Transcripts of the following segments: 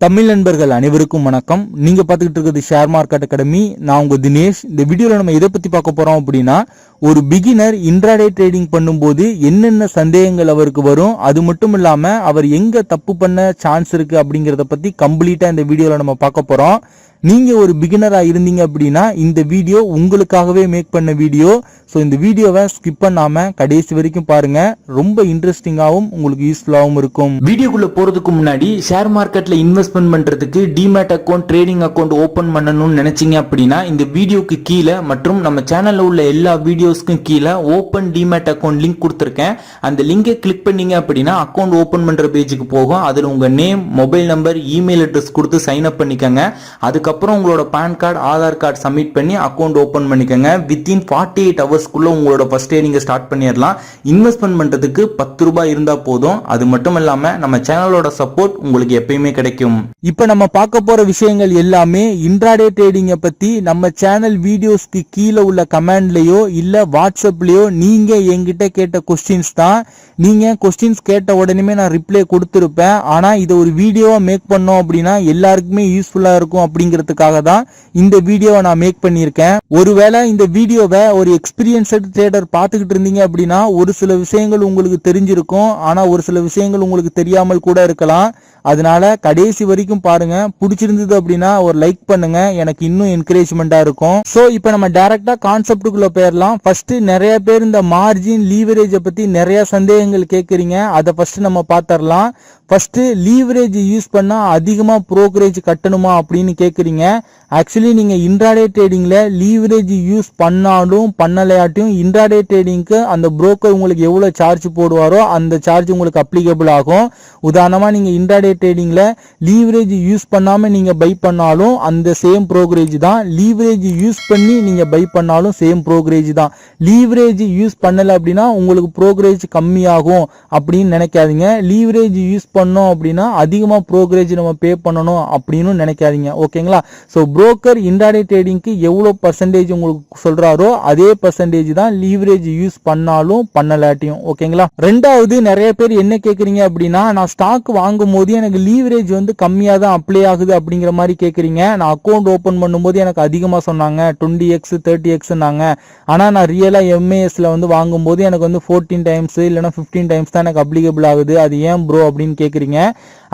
தமிழ் நண்பர்கள் அனைவருக்கும் வணக்கம். நீங்க பாத்துக்கிட்டு இருக்கிறது ஷேர் மார்க்கெட் அகாடமி. நான் உங்க தினேஷ். இந்த வீடியோல நம்ம எதை பத்தி பார்க்க போறோம் அப்படின்னா, ஒரு பிகினர் இன்ட்ராடே ட்ரேடிங் பண்ணும்போது என்னென்ன சந்தேகங்கள் அவருக்கு வரும், அது மட்டும் இல்லாம அவர் எங்க தப்பு பண்ண சான்ஸ் இருக்கு அப்படிங்கறத பத்தி கம்ப்ளீட்டா இந்த வீடியோல நம்ம பார்க்க போறோம். நீங்க ஒரு பிகினரா இருந்தீங்க அப்படின்னா இந்த வீடியோ உங்களுக்காகவே மேக் பண்ண வீடியோ. ஸோ இந்த வீடியோவை ஸ்கிப் பண்ணாம கடைசி வரைக்கும் பாருங்க. ரொம்ப இன்ட்ரெஸ்டிங்காகவும் உங்களுக்கு யூஸ்ஃபுல்லாகவும் இருக்கும். வீடியோக்குள்ள போறதுக்கு முன்னாடி ஷேர் மார்க்கெட்ல இன்வெஸ்ட்மெண்ட் பண்றதுக்கு demat account, trading account open பண்ணணும்னு நினைச்சீங்க அப்படின்னா இந்த வீடியோக்கு கீழே மற்றும் நம்ம சேனல்ல உள்ள எல்லா வீடியோஸ்க்கும் கீழே ஓபன் டிமேட் அக்கௌண்ட் லிங்க் கொடுத்துருக்கேன். அந்த லிங்கை கிளிக் பண்ணீங்க அப்படின்னா அக்கௌண்ட் ஓபன் பண்ற பேஜுக்கு போகும். அதுல உங்க name, mobile number, email address கொடுத்து சைன் அப் பண்ணிக்கோங்க. அதுக்கப்புறம் உங்களோட PAN card, Aadhaar card submit பண்ணி அக்கௌண்ட் ஓபன் பண்ணிக்கோங்க. வித்தின் 48 ஹவர்ஸ்க்குள்ள உங்களோட ஃபர்ஸ்ட் டே நீங்க ஸ்டார்ட் பண்ணிடலாம். இன்வெஸ்ட்மெண்ட் பண்றதுக்கு 10 ரூபாய் இருந்தா போதும். அது மட்டும் இல்லாம நம்ம சேனலோட சப்போர்ட் உங்களுக்கு எப்பயுமே கிடைக்கும். இப்ப நம்ம பார்க்க போற விஷயங்கள் எல்லாமே இன்ட்ராடே ட்ரேடிங்க பத்தி நம்ம சேனல் வீடியோஸ்க்கு கீழே உள்ள கமெண்ட்லயோ இல்ல வாட்ஸ்அப்லயோ நீங்க என்கிட்ட கேட்ட கொஸ்டின்ஸ் தான். நீங்க கொஸ்டின்ஸ் கேட்ட உடனே நான் ரிப்ளை கொடுத்திருப்பேன். ஆனா இதை ஒரு வீடியோவா மேக் பண்ணோம் அப்படின்னா எல்லாருக்குமே யூஸ்ஃபுல்லா இருக்கும் அப்படிங்கிறதுக்காக தான் இந்த வீடியோவை நான் மேக் பண்ணியிருக்கேன். ஒருவேளை இந்த வீடியோவை ஒரு எக்ஸ்பீரியன்ஸ்டு ட்ரேடர் பார்த்துக்கிட்டு இருந்தீங்க அப்படின்னா ஒரு சில விஷயங்கள் உங்களுக்கு தெரிஞ்சிருக்கும். ஆனா ஒரு சில விஷயங்கள் உங்களுக்கு தெரியாமல் கூட இருக்கலாம். அதனால கடைசி வரைக்கும் பாருங்க. பிடிச்சிருந்தது அப்படின்னா ஒரு லைக் பண்ணுங்க, எனக்கு இன்னும் என்கரேஜ்மெண்டா இருக்கும். சோ இப்போ நம்ம டைரக்டா கான்செப்டுக்குள்ள போயிடலாம். ஃபர்ஸ்ட் நிறைய பேர் இந்த மார்ஜின், லீவரேஜ் பத்தி நிறைய சந்தேகங்கள் கேட்கறீங்க. அதை ஃபர்ஸ்ட் நம்ம பாத்திரலாம். ஃபர்ஸ்ட் லீவரேஜ் யூஸ் பண்ணா அதிகமா புரோக்கரேஜ் கட்டணுமா அப்படின்னு கேட்கறீங்க. ஆக்சுவலி நீங்க இன்ட்ராடே ட்ரேடிங்ல லீவரேஜ் யூஸ் பண்ணாலும் பண்ணலையாட்டும் இன்ட்ராடே ட்ரேடிங்க்கு அந்த புரோக்கர் உங்களுக்கு எவ்வளவு சார்ஜ் போடுவாரோ அந்த சார்ஜ் உங்களுக்கு அப்ளிகபிள் ஆகும். உதாரணமா நீங்க இன்ட்ராடே ட்ரேடிங்ல லீவரேஜ் யூஸ் பண்ணாம நீங்க பை பண்ணாலும் அந்த சேம் புரோக்கரேஜ் தான். லீவரேஜ் யூஸ் பண்ணி நீங்க பை பண்ணாலும் சேம் புரோக்கரேஜ் தான். லீவரேஜ் யூஸ் பண்ணல அப்படின்னா உங்களுக்கு புரோக்கரேஜ் கம்மியாகும் அப்படின்னு நினைக்காதீங்க. லீவரேஜ் யூஸ் பண்ணோம் அப்படின்னா அதிகமா புரோக்கரேஜ் நம்ம பே பண்ணணும் அப்படின்னு நினைக்காதீங்க. ஓகேங்களா? சோ புரோக்கர் இன்ட்ராடே ட்ரேடிங்க்கு எவ்வளவு பர்சன்டேஜ் உங்களுக்கு சொல்றாரோ அதே பர்சன்டேஜ் தான் லீவரேஜ் யூஸ் பண்ணாலும் பண்ணலாட்டியும். ஓகேங்களா? ரெண்டாவது, நிறைய பேர் என்ன கேக்குறீங்க அப்படின்னா, நான் ஸ்டாக் வாங்கும் போது எனக்கு லீவரேஜ் கம்மியா தான் அப்ளை ஆகுது அப்படிங்கிற மாதிரி கேக்குறீங்க. நான் அக்கௌண்ட் ஓபன் பண்ணும்போது எனக்கு அதிகமா சொன்னாங்க, 20x 30x நாங்க. ஆனா நான் ரியலா எம்ஏஎஸ்ல வாங்கும் போது எனக்கு 14 டைம்ஸ் இல்லைன்னா 15 டைம்ஸ் தான் எனக்கு அப்ளிகபிள் ஆகுது. அது ஏன் ப்ரோ அப்படின்னு கேக்குறீங்க.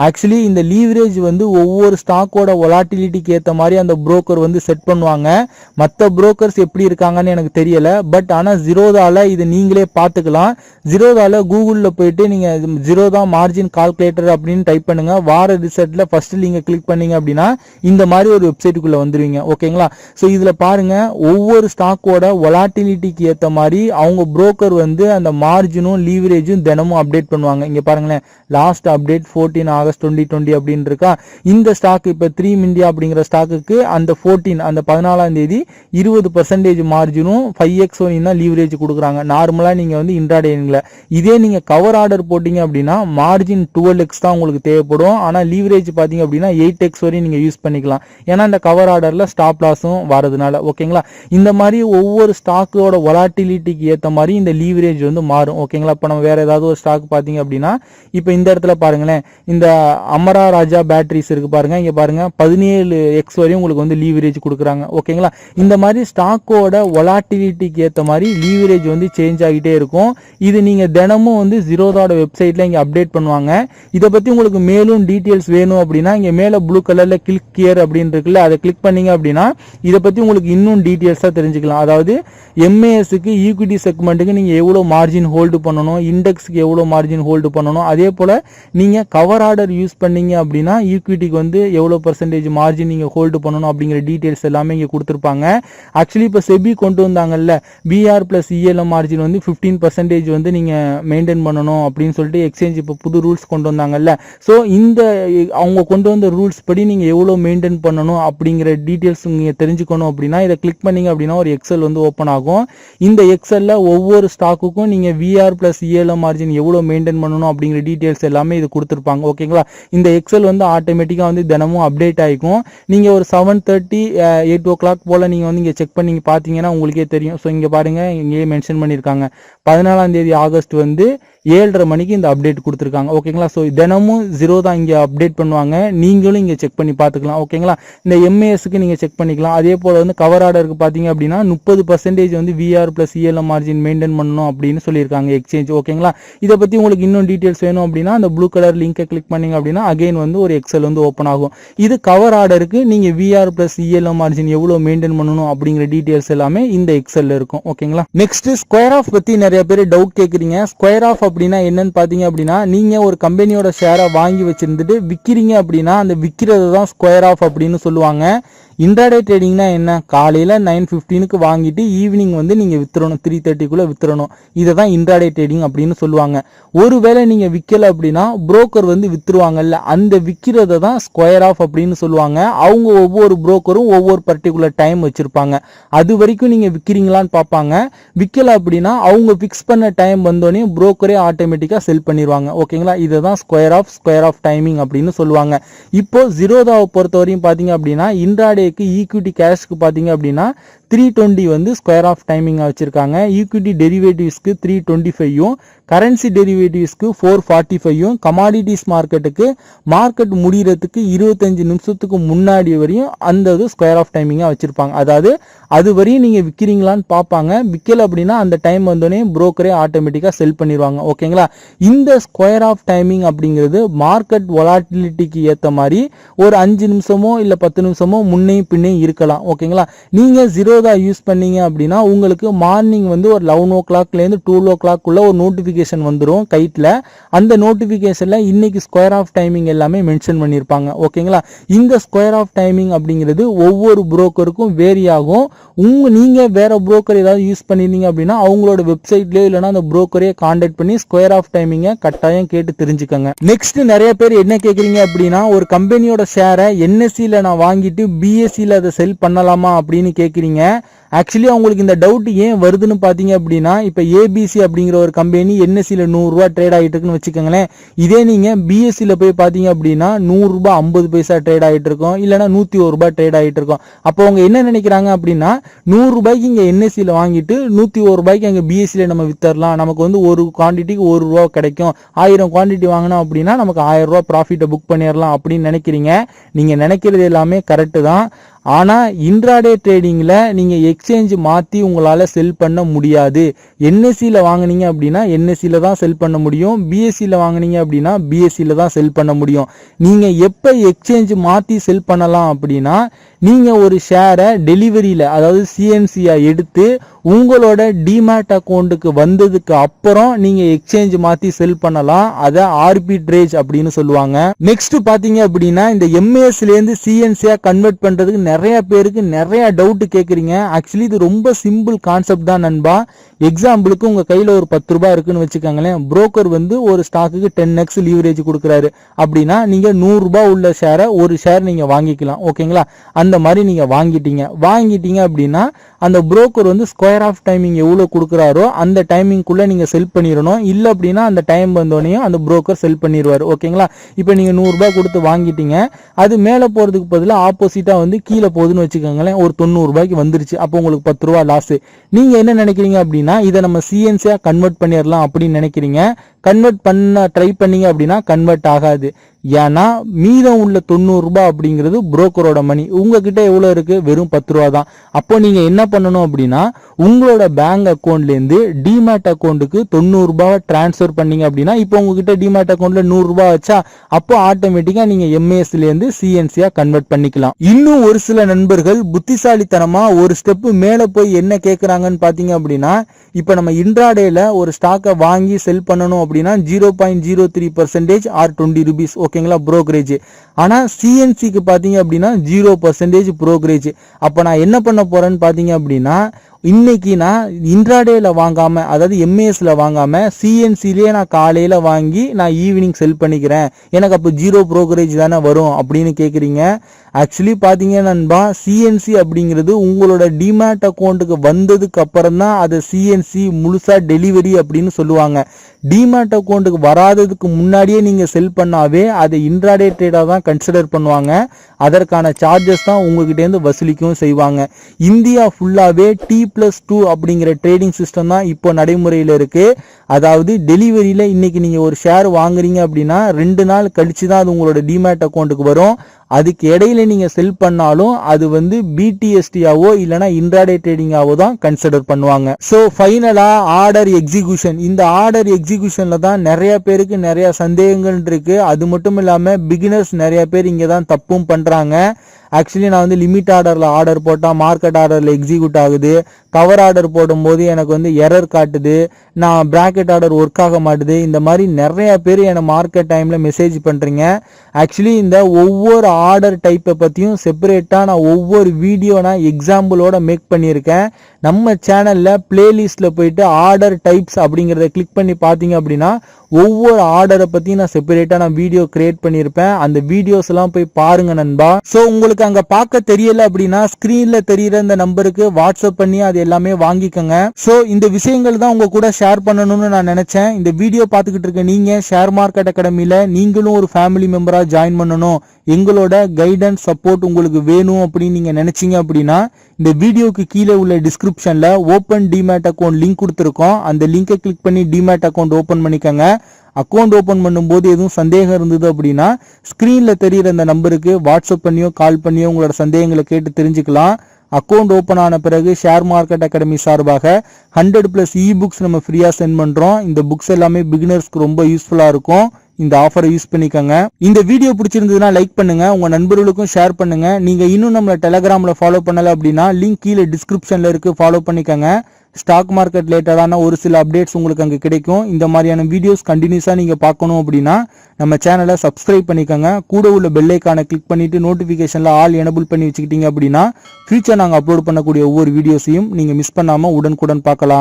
ஆக்சுவலி இந்த லீவரேஜ் ஒவ்வொரு ஸ்டாக்கோட வொலாட்டிலிட்டிக்கு ஏத்த மாதிரி அந்த புரோக்கர் செட் பண்ணுவாங்க. மற்ற புரோக்கர்ஸ் எப்படி இருக்காங்கன்னு எனக்கு தெரியல. பட் ஆனா ஜீரோதால இதை நீங்களே பாத்துக்கலாம். ஜீரோதால கூகுள்ல போயிட்டு நீங்க ஜீரோதா மார்ஜின் கால்குலேட்டர் அப்படின்னு டைப் பண்ணுங்க. வார ரிசல்ட்ல ஃபர்ஸ்ட் நீங்க கிளிக் பண்ணீங்க அப்படின்னா இந்த மாதிரி ஒரு வெப்சைட்டுக்குள்ள வந்துருவீங்க. ஓகேங்களா? சோ இதுல பாருங்க, ஒவ்வொரு ஸ்டாக்கோட வொலாட்டிலிட்டிக்கு ஏத்த மாதிரி அவங்க புரோக்கர் அந்த மார்ஜினும் லீவரேஜும் தினமும் அப்டேட் பண்ணுவாங்க. இங்க பாருங்களேன், லாஸ்ட் அப்டேட் 14 ஆகஸ்ட் 2020 அப்படின்னு இருக்கா. இந்த ஸ்டாக் இப்ப 3M இந்தியா அப்படிங்கிற ஸ்டாக்குக்கு அந்த 14 அந்த 14ஆம் தேதி 20% மார்ஜினும் 5x தான் லீவரேஜ் கொடுக்குறாங்க. நார்மலா நீங்க இன்ட்ராடேல இதே நீங்க கவர் ஆர்டர் போட்டீங்க அப்படின்னா மார்ஜின் 12x தான் உங்களுக்கு தேவைப்படும். ஆனா லீவரேஜ் பாத்தீங்க அப்படின்னா 8x வரையும் நீங்க யூஸ் பண்ணிக்கலாம். ஏன்னா இந்த கவர் ஆர்டர்ல ஸ்டாப் லாஸும் வரதுனால. ஓகேங்களா? இந்த மாதிரி ஒவ்வொரு ஸ்டாக்கோட வொலாட்டிலிட்டிக்கு ஏத்த மாதிரி இந்த லீவரேஜ் மாறும். ஓகேங்களா? இப்ப நம்ம வேற ஏதாவது ஒரு ஸ்டாக் பாத்தீங்க அப்படின்னா, இப்ப இந்த இடத்துல பாருங்களேன், இந்த அமரா ராஜா பேட்டரிஸ் இருக்கு பாருங்க. இங்க பாருங்க 17x வரையும் உங்களுக்கு லீவரேஜ் கொடுக்குறாங்க. ஓகேங்களா? இந்த மாதிரி ஸ்டாக்கோட வொலாட்டிலிட்டிக்கு ஏத்த மாதிரி லீவரேஜ் சேஞ்ச் ஆகிட்டே இருக்கும். இது நீங்க தினமும் ஜீரோதாவோட வெப்சைட்ல இங்க அப்டேட் பண்ணுவாங்க. இதை பத்தி உங்களுக்கு மேலும் டீடைல்ஸ் வேணும் அப்படின்னா இங்க மேல ப்ளூ கலர்ல கிளிக் ஹியர் அப்படின்னு இருக்குல்ல, அதை கிளிக் பண்ணீங்க அப்படின்னா இதை பத்தி உங்களுக்கு இன்னும் டீடைல்ஸா தெரிஞ்சுக்கலாம். அதாவது எம்ஏஎஸ்க்கு ஈக்விட்டி செக்மெண்ட்டுக்கு நீங்க எவ்வளவு மார்ஜின் ஹோல்டு பண்ணணும், இண்டெக்ஸ்க்கு எவ்வளவு மார்ஜின் ஹோல்டு பண்ணணும், அதே போல நீங்க கவர் ஆர்டர் யூஸ் பண்ணீங்க அப்படின்னா ஈக்விட்டிக்கு எவ்வளவு பர்சன்டேஜ் மார்ஜின் நீங்க ஹோல்டு பண்ணணும் அப்படிங்கிற டீடைல்ஸ் எல்லாமே இங்க கொடுத்திருப்பாங்க. ஆக்சுவலி இப்ப செபி கொண்டு வந்தாங்கல்ல, பிஆர் பிளஸ் இஎல்எம் மார்ஜின் 15% நீங்க மெயின்டைன் பண்ணணும் அப்படின்னு சொல்லிட்டு எக்ஸ்சேஞ்ச் இப்ப புது ரூல்ஸ் கொண்டு வந்தாங்கல்ல. சோ இந்த அவங்க கொண்டு வந்த ரூல்ஸ் படி நீங்க எவ்வளவு மெயின்டைன் பண்ணணும் அப்படிங்கிற டீடைல்ஸ் நீங்க தெரிஞ்சுக்கணும் அப்படின்னா இதை கிளிக் பண்ணீங்க அப்படின்னா ஒரு எக்ஸல் ஓபன் ஆகும். இந்த எக்ஸல்ல ஒவ்வொரு ஸ்டாக்குக்கும் நீங்க விஆர் பிளஸ் இஎல்எம் மார்ஜின் எவ்வளவு மெயின்டைன் பண்ணணும் அப்படிங்கிற டீடைல்ஸ் எல்லாமே இது கொடுத்திருப்பாங்க. ஓகேங்களா? இந்த எக்ஸல் ஆட்டோமேட்டிக்கா தினமும் அப்டேட் ஆயிக்கும். நீங்க ஒரு 7:30 8 o'clock போல நீங்க இங்க செக் பண்ணி பாத்தீங்கன்னா உங்களுக்கே தெரியும். சோ இங்க பாருங்க, இங்கே மென்ஷன் பண்ணிருக்காங்க 14ஆம் தேதி ஆகஸ்ட் 7:30 மணிக்கு இந்த அப்டேட் கொடுத்துருக்காங்க. ஓகேங்களா. ஸோ தினமும் zerodha இங்கே அப்டேட் பண்ணுவாங்க. நீங்களும் இங்கே செக் பண்ணி பார்த்துக்கலாம். ஓகேங்களா. இந்த எம்ஏஎஸ்க்கு நீங்கள் செக் பண்ணிக்கலாம். அதே போல் வந்து கவர் ஆர்டருக்கு பார்த்தீங்க அப்படின்னா 30% வந்து VR + ELM மார்ஜின் மெயின்டைன் பண்ணணும் அப்படின்னு சொல்லியிருக்காங்க எக்ஸ்சேஞ்ச். ஓகேங்களா. இதை பற்றி உங்களுக்கு இன்னும் டீட்டெயில்ஸ் வேணும் அப்படின்னா அந்த ப்ளூ கலர் லிங்கை கிளிக் பண்ணீங்க அப்படின்னா அகைன் வந்து ஒரு எக்ஸல் வந்து ஓப்பன் ஆகும். இது கவர் ஆர்டருக்கு நீங்கள் VR + ELM மார்ஜின் எவ்வளோ மெயின்டைன் பண்ணணும் அப்படிங்கிற டீட்டெயில்ஸ் எல்லாமே இந்த எக்ஸல்ல இருக்கும். ஓகேங்களா. நெக்ஸ்ட் ஸ்கொயர் ஆஃப் பற்றி நிறைய பேர் டவுட் கேட்குறீங்க. ஸ்கொயர் ஆஃப் அப்படின்னா என்னன்னு பார்த்தீங்க அப்படின்னா நீங்கள் ஒரு கம்பெனியோட ஷேரை வாங்கி வச்சிருந்துட்டு விற்கிறீங்க அப்படின்னா அந்த விற்கிறது தான் ஸ்கொயர் ஆஃப் அப்படின்னு சொல்லுவாங்க. இன்ட்ராடே ட்ரேடிங்னா என்ன? காலையில் 9:15க்கு வாங்கிட்டு ஈவினிங் வந்து நீங்கள் வித்துறணும், 3:30க்குள்ளே வித்துறணும். இதை தான் இன்ட்ராடே ட்ரேடிங் அப்படின்னு சொல்லுவாங்க. ஒருவேளை நீங்கள் விற்கல அப்படின்னா புரோக்கர் வந்து வித்துருவாங்கல்ல, அந்த விற்கிறத தான் ஸ்கொயர் ஆஃப் அப்படின்னு சொல்லுவாங்க. அவங்க ஒவ்வொரு புரோக்கரும் ஒவ்வொரு பர்டிகுலர் டைம் வச்சிருப்பாங்க. அது வரைக்கும் நீங்கள் விற்கிறீங்களான்னு பார்ப்பாங்க. விற்கல அப்படின்னா அவங்க ஃபிக்ஸ் பண்ண டைம் வந்தோடனே புரோக்கரே ஆட்டோமேட்டிக்காக செல் பண்ணிடுவாங்க. ஓகேங்களா. இதை தான் ஸ்கொயர் ஆஃப் டைமிங் அப்படின்னு சொல்லுவாங்க. இப்போ zerodhaவை பொறுத்தவரையும் பார்த்தீங்க அப்படின்னா இன்ட்ராடே ஈக்விட்டி கேஷ்க்கு பாத்தீங்க அப்படின்னா 320 வந்து ஸ்கொயர் ஆஃப் டைமிங் வச்சிருக்காங்க. ஈக்விட்டி டெரிவேட்டிவ்ஸ்க்கு 325யும் கரன்சி டெரிவேட்டிவ்ஸ்க்கு 445யும் கமாடிட்டிஸ் மார்க்கெட்டுக்கு மார்க்கெட் முடிகிறதுக்கு 25 நிமிஷத்துக்கு முன்னாடி வரையும் அந்த ஸ்கொயர் ஆஃப் டைமிங்கா வச்சிருப்பாங்க. அதாவது அது வரையும் நீங்க விற்கிறீங்களான்னு பார்ப்பாங்க. விற்கல அப்படின்னா அந்த டைம் வந்தோடனே புரோக்கரே ஆட்டோமேட்டிக்கா செல் பண்ணிடுவாங்க. ஓகேங்களா. இந்த ஸ்கொயர் ஆஃப் டைமிங் அப்படிங்கிறது மார்க்கெட் வொலாட்டிலிட்டிக்கு ஏற்ற மாதிரி ஒரு 5 நிமிஷமோ இல்லை 10 நிமிஷமோ முன்னையும் பின்னையும் இருக்கலாம். ஓகேங்களா. நீங்க zerodha யூஸ் பண்ணீங்க அப்படின்னா உங்களுக்கு மார்னிங் வந்து ஒரு 11 o'clockலேருந்து 12 o'clock ஒரு நோட்டிஃபிகேஷன் வந்துடும் கைட்டில். அந்த நோட்டிஃபிகேஷன்ல இன்னைக்கு ஸ்கொயர் ஆஃப் டைமிங் எல்லாமே மென்ஷன் பண்ணியிருப்பாங்க. ஓகேங்களா. இந்த ஸ்கொயர் ஆஃப் டைமிங் அப்படிங்கிறது ஒவ்வொரு புரோக்கருக்கும் வேரி ஆகும். நீங்க வேற புரோக்கர் ஏதாவது யூஸ் பண்ணிருந்தீங்க அப்படின்னா அவங்களோட வெப்சைட்லயோ இல்லைன்னா அந்த புரோக்கரையே கான்டாக்ட் பண்ணி ஸ்கொயர் ஆஃப் டைமிங்கை கட்டாயம் கேட்டு தெரிஞ்சுக்கோங்க. நெக்ஸ்ட் நிறைய பேர் என்ன கேட்குறீங்க அப்படின்னா ஒரு கம்பெனியோட ஷேரை NSEல நான் வாங்கிட்டு BSEல அதை செல் பண்ணலாமா அப்படின்னு கேட்குறீங்க. ஆக்சுவலி அவங்களுக்கு இந்த டவுட் ஏன் வருதுன்னு பார்த்தீங்க அப்படின்னா இப்போ ABC அப்படிங்கிற ஒரு கம்பெனி NSEல ₹100 ட்ரேட் ஆகிட்டு இருக்குன்னு வச்சுக்கோங்களேன். இதே நீங்கள் BSEல போய் பார்த்தீங்க அப்படின்னா ₹100.50 ட்ரேட் ஆகிட்டு இருக்கும், இல்லைனா ₹101 ட்ரேட் ஆகிட்டு இருக்கும். அப்போ அவங்க என்ன நினைக்கிறாங்க அப்படின்னா ₹100 இங்கே NSEல வாங்கிட்டு ₹101 அங்கே BSEல நம்ம வித்தரலாம், நமக்கு வந்து ஒரு குவான்டிட்டிக்கு ₹1 கிடைக்கும், 1000 குவான்டிட்டி வாங்கினோம் அப்படின்னா நமக்கு ₹1000 ப்ராஃபிட்டை புக் பண்ணிடலாம் அப்படின்னு நினைக்கிறீங்க. நீங்கள் நினைக்கிறது எல்லாமே கரெக்டு தான். ஆனால் இன்ட்ராடே ட்ரேடிங்கில் நீங்கள் எக்ஸ்சேஞ்ச் மாற்றி உங்களால் செல் பண்ண முடியாது. NSEல வாங்கினீங்க அப்படின்னா NSEல தான் செல் பண்ண முடியும். BSEல வாங்கினீங்க அப்படின்னா BSEல தான் செல் பண்ண முடியும். நீங்கள் எப்போ எக்ஸ்சேஞ்ச் மாற்றி செல் பண்ணலாம் அப்படின்னா நீங்கள் ஒரு ஷேரை டெலிவரியில் அதாவது CNCயா எடுத்து உங்களோட டிமேட் அக்கௌண்ட்டுக்கு வந்ததுக்கு அப்புறம் நீங்கள் எக்ஸ்சேஞ்ச் மாற்றி செல் பண்ணலாம். அதை ஆர்பிட்ரேஜ் அப்படின்னு சொல்லுவாங்க. நெக்ஸ்ட் பார்த்தீங்க அப்படின்னா இந்த MASலேருந்து CNCயா கன்வெர்ட் பண்ணுறதுக்கு நிறைய பேருக்கு நிறைய டவுட் கேட்குறீங்க. ஆக்சுவலி இது ரொம்ப சிம்பிள் கான்செப்ட் தான் நண்பா. எக்ஸாம்பிளுக்கு உங்க கையில ஒரு ₹10 இருக்குன்னு வச்சுக்கோங்களேன். புரோக்கர் வந்து ஒரு ஸ்டாக்குக்கு 10x லீவரேஜ் கொடுக்குறாரு அப்படின்னா நீங்க ₹100 உள்ள ஷேரை ஒரு ஷேர் நீங்க வாங்கிக்கலாம். ஓகேங்களா. அந்த மாதிரி நீங்க வாங்கிட்டீங்க அப்படின்னா அந்த புரோக்கர் வந்து ஸ்கொயர் ஆஃப் டைமிங் எவ்வளவு கொடுக்குறாரோ அந்த டைமிங்குள்ள நீங்க செல் பண்ணிடணும். இல்லை அப்படின்னா அந்த டைம் வந்தோடனே அந்த புரோக்கர் செல் பண்ணிடுவார். ஓகேங்களா. இப்போ நீங்க ₹100 கொடுத்து வாங்கிட்டீங்க, அது மேலே போறதுக்கு பதிலாக ஆப்போசிட்டா வந்து கீழே போகுதுன்னு வச்சுக்கோங்களேன், ஒரு ₹90 வந்துருச்சு. அப்போ உங்களுக்கு ₹10 லாஸ். நீங்க என்ன நினைக்கிறீங்க அப்படின்னா இதை நம்ம CNCயா கன்வெர்ட் பண்ணிடலாம் அப்படின்னு நினைக்கிறீங்க. கன்வெர்ட் பண்ண ட்ரை பண்ணீங்க அப்படின்னா கன்வெர்ட் ஆகாது. ஏன்னா மீதம் உள்ள ₹90 அப்படிங்கிறது புரோக்கரோட மணி. உங்ககிட்ட எவ்வளவு இருக்கு? வெறும் ₹10 தான். அப்போ நீங்க என்ன பண்ணணும் அப்படின்னா உங்களோட பேங்க் அக்கௌண்ட்லேருந்து டிமேட் அக்கௌண்ட்டுக்கு ₹90 டிரான்ஸ்ஃபர் பண்ணீங்க அப்படின்னா இப்போ உங்ககிட்ட டிமேட் அக்கௌண்ட்ல ₹100 வச்சா அப்போ ஆட்டோமேட்டிக்கா நீங்க MASலேருந்து CNCயா கன்வெர்ட் பண்ணிக்கலாம். இன்னும் ஒரு சில நண்பர்கள் புத்திசாலித்தனமா ஒரு ஸ்டெப் மேல போய் என்ன கேட்கறாங்கன்னு பாத்தீங்க அப்படின்னா இப்ப நம்ம இன்ட்ராடேல ஒரு ஸ்டாக்கை வாங்கி செல் பண்ணணும் அப்படின்னா 0.03% ஆர் ₹20. ஓகேங்களா புரோக்கரேஜ். ஆனா CNCக்கு பாத்தீங்க அப்படின்னா 0% புரோக்கரேஜ். அப்ப நான் என்ன பண்ண போறேன்னு பாத்தீங்க அப்படின்னா இன்னைக்கு நான் இன்ட்ராடேல வாங்காம அதாவது MASல வாங்காம CNCலயே நான் காலையில வாங்கி நான் ஈவினிங் செல் பண்ணிக்கிறேன், எனக்கு அப்போ 0 புரோக்கரேஜ் தானே வரும் அப்படின்னு கேக்குறீங்க. ஆக்சுவலி பாத்தீங்க நண்பா CNC அப்படிங்கிறது உங்களோட டிமேட் அக்கௌண்ட்டுக்கு வந்ததுக்கு அப்புறம் தான் அதை CNC முழுசா டெலிவரி அப்படின்னு சொல்லுவாங்க. டிமேட் அக்கௌண்ட்டுக்கு வராததுக்கு முன்னாடியே நீங்க செல் பண்ணாவே அதை இன்ட்ராடே ட்ரேடா தான் கன்சிடர் பண்ணுவாங்க. அதற்கான சார்ஜஸ் தான் உங்ககிட்ட இருந்து வசூலிக்கவும் செய்வாங்க. இந்தியா ஃபுல்லாவே 1+2 அப்படிங்கிற ட்ரேடிங் சிஸ்டம் தான் இப்போ நடைமுறையில் இருக்கு. அதாவது டெலிவரியில இன்னைக்கு நீங்க ஒரு ஷேர் வாங்குறீங்க அப்படின்னா 2 நாள் கழிச்சு தான் அது உங்களோட டிமேட் அக்கௌண்ட்டுக்கு வரும். அதுக்கு இடையில நீங்க செல் பண்ணாலும் அது வந்து பிடிஎஸ்டியாவோ இல்லனா இன்ட்ராடே ட்ரேடிங்காவோ தான் கன்சிடர் பண்ணுவாங்க. சோ ஃபைனலா ஆர்டர் எக்ஸிகியூஷன், இந்த ஆர்டர் எக்ஸிகியூஷன்ல தான் நிறைய பேருக்கு நிறைய சந்தேகங்கள் இருக்கு. அது மட்டும் இல்லாம பிகினர்ஸ் நிறைய பேர் இங்க தான் தப்பும் பண்றாங்க. ஆக்சுவலி நான் வந்து லிமிட் ஆர்டர்ல ஆர்டர் போட்டா மார்க்கெட் ஆர்டர்ல எக்ஸிக்யூட் ஆகுது, கவர் ஆர்டர் போடும்போது எனக்கு வந்து எரர் காட்டுது, நான் பிராக்கெட் ஆர்டர் ஒர்க் ஆக மாட்டுது. இந்த மாதிரி நிறைய பேர் எனக்கு மார்க்கெட் டைம்ல மெசேஜ் பண்றீங்க. ஆக்சுவலி இந்த ஒவ்வொரு ஆர்டர் டைப்பை பத்தியும் செப்பரேட்டா நான் ஒவ்வொரு வீடியோ நான் எக்ஸாம்பிளோட மேக் பண்ணியிருக்கேன். நம்ம சேனல்ல பிளேலிஸ்ட்ல போயிட்டு ஆர்டர் டைப்ஸ் அப்படிங்கறத கிளிக் பண்ணி பாத்தீங்க அப்படின்னா ஒவ்வொரு ஆர்டரை பத்தி நான் செப்பரேட்டா நான் வீடியோ கிரியேட் பண்ணியிருப்பேன். அந்த வீடியோஸ் எல்லாம் போய் பாருங்க நண்பா. சோ உங்களுக்கு அங்க பார்க்க தெரியல அப்படின்னா ஸ்கிரீன்ல தெரியுற இந்த நம்பருக்கு வாட்ஸ்அப் பண்ணி அது எல்லாமே வாங்கிக்கோங்க. சோ இந்த விஷயங்கள் தான் உங்க கூட ஷேர் பண்ணணும்னு நான் நினைச்சேன். இந்த வீடியோ பார்த்துக்கிட்டு இருக்க நீங்க ஷேர் மார்க்கெட் அகாடமில நீங்களும் ஒரு ஃபேமிலி மெம்பரா ஜாயின் பண்ணணும், எங்களோட கைடன்ஸ் சப்போர்ட் உங்களுக்கு வேணும் அப்படின்னு நீங்க நினைச்சீங்க அப்படின்னா இந்த வீடியோக்கு கீழே உள்ள டிஸ்கிரிப்ஷன்ல ஓபன் டிமேட் அக்கௌண்ட் லிங்க் கொடுத்துருக்கோம். அந்த லிங்கை கிளிக் பண்ணி டிமேட் அக்கௌண்ட் ஓபன் பண்ணிக்கோங்க. அக்கௌண்ட் ஓபன் பண்ணும்போது எதுவும் சந்தேகம் இருந்தது அப்படின்னா ஸ்கிரீன்ல தெரியுற இந்த நம்பருக்கு வாட்ஸ்அப் பண்ணியோ கால் பண்ணியோ உங்களோட சந்தேகங்களை கேட்டு தெரிஞ்சுக்கலாம். அக்கௌண்ட் ஓபன் ஆன பிறகு ஷேர் மார்க்கெட் அகாடமி சார்பாக 100+ இ-புக்ஸ் நம்ம ஃப்ரீயா சென்ட் பண்றோம். இந்த புக்ஸ் எல்லாமே பிகினர்ஸ்க்கு ரொம்ப யூஸ்ஃபுல்லா இருக்கும். இந்த ஆஃபரை யூஸ் பண்ணிக்கோங்க. இந்த வீடியோ பிடிச்சிருந்ததுன்னா லைக் பண்ணுங்க, உங்க நண்பர்களுக்கும் ஷேர் பண்ணுங்க. நீங்க இன்னும் நம்மள டெலிகிராம்ல ஃபாலோ பண்ணல அப்படின்னா லிங்க் கீழே டிஸ்கிரிப்ஷன்ல இருக்கு, ஃபாலோ பண்ணிக்கோங்க. ஸ்டாக் மார்க்கெட் ரிலேட்டடான ஒரு சில அப்டேட்ஸ் உங்களுக்கு அங்க கிடைக்கும். இந்த மாதிரியான வீடியோஸ் கண்டினியூஸா நீங்க பார்க்கணும் அப்படின்னா நம்ம சேனலை சப்ஸ்கிரைப் பண்ணிக்கோங்க. கூட உள்ள பெல் ஐகானை கிளிக் பண்ணிட்டு நோட்டிபிகேஷன்ல ஆல் எனபிள் பண்ணி வச்சுக்கிட்டீங்க அப்படின்னா ஃபியூச்சர் நாங்க அப்லோட் பண்ணக்கூடிய ஒவ்வொரு வீடியோஸையும் நீங்க மிஸ் பண்ணாம உடனுக்குடன் பார்க்கலாம்.